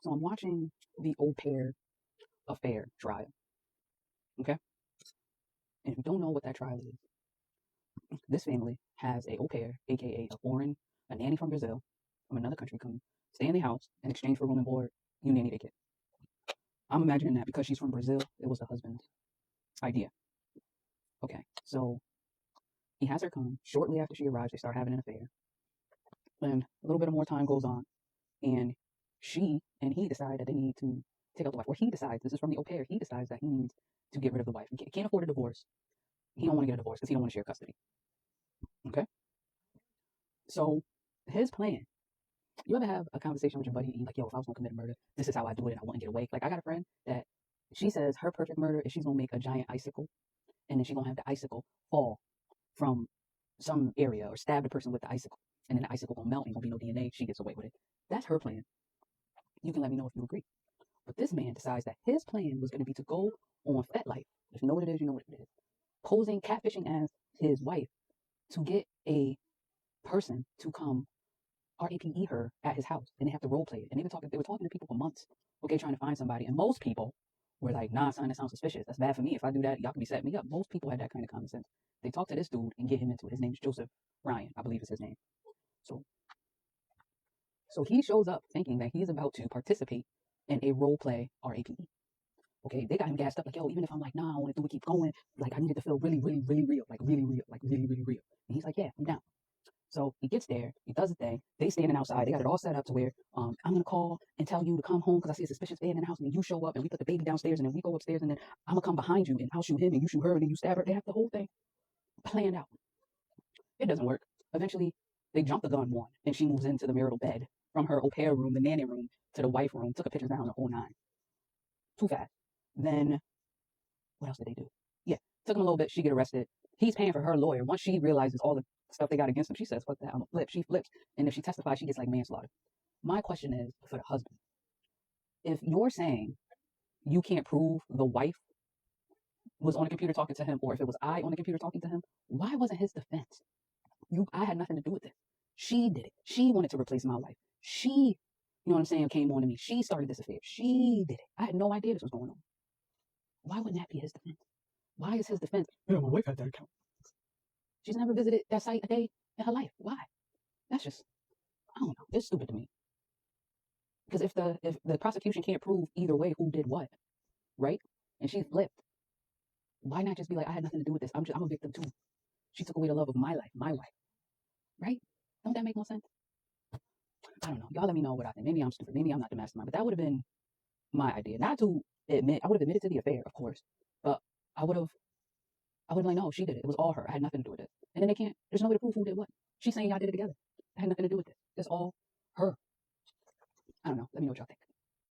So I'm watching the au pair affair trial, okay? And if you don't know what that trial is, this family has a au pair, aka a nanny from Brazil, from another country, come stay in the house in exchange for room and board. You nanny the kid. I'm imagining that because she's from Brazil, it was the husband's idea. Okay, so he has her come. Shortly after she arrives, they start having an affair. And a little bit more time goes on, and she and he decide that they need to take out the wife. Or he decides, this is from the au pair, he decides that he needs to get rid of the wife. He can't afford a divorce. He don't want to get a divorce because he don't want to share custody. Okay? So his plan, you ever have a conversation with your buddy and you're like, yo, if I was going to commit a murder, this is how I do it and I wouldn't get away. Like, I got a friend that she says her perfect murder is she's going to make a giant icicle and then she's going to have the icicle fall from some area or stab the person with the icicle. And then the icicle going to melt and going to be no DNA. She gets away with it. That's her plan. You can let me know if you agree. But this man decides that his plan was going to be to go on FetLife. If you know what it is, you know what it is. Posing, catfishing as his wife to get a person to come RAPE her at his house. And they have to role play it. And they were talking to people for months, okay, trying to find somebody. And most people were like, nah, son, that sounds suspicious. That's bad for me. If I do that, y'all can be setting me up. Most people had that kind of common sense. They talk to this dude and get him into it. His name's Joseph Ryan, I believe is his name. So he shows up thinking that he's about to participate in a role play RAPE. Okay, they got him gassed up like, yo, even if I'm like, nah, I want to do it, keep going. Like, I need it to feel really, really, really real. Like, really real. Like, really, really real. And he's like, yeah, I'm down. So he gets there, he does the thing, they standing outside, they got it all set up to where I'm gonna call and tell you to come home because I see a suspicious man in the house, and then you show up and we put the baby downstairs and then we go upstairs and then I'm gonna come behind you and I'll shoot him and you shoot her and then you stab her. They have the whole thing planned out. It doesn't work. Eventually they jump the gun one and she moves into the marital bed from her au pair room, the nanny room, to the wife room, took a picture down the whole nine. Too fast. Then what else did they do? Yeah, took him a little bit, she get arrested. He's paying for her lawyer. Once she realizes all the stuff they got against him, she says, fuck that, I'm gonna flip. She flips. And if she testifies, she gets like manslaughter. My question is for the husband. If you're saying you can't prove the wife was on the computer talking to him, or if it was I on the computer talking to him, why wasn't his defense? I had nothing to do with this. She did it. She wanted to replace my wife. She, you know what I'm saying, came on to me. She started this affair. She did it. I had no idea this was going on. Why wouldn't that be his defense? Why is his defense? Yeah, my wife had that account. She's never visited that site a day in her life. Why? That's just, I don't know. It's stupid to me. Because if the prosecution can't prove either way who did what, right? And she flipped, why not just be like, I had nothing to do with this. I'm a victim too. She took away the love of my life, my wife. Right? Don't that make no sense? I don't know. Y'all let me know what I think. Maybe I'm stupid. Maybe I'm not the mastermind. But that would have been my idea. Not to admit, I would have admitted to the affair, of course. But I would have been like, no, she did it. It was all her. I had nothing to do with it. And then there's no way to prove who did what. She's saying y'all did it together. I had nothing to do with it. It's all her. I don't know. Let me know what y'all think.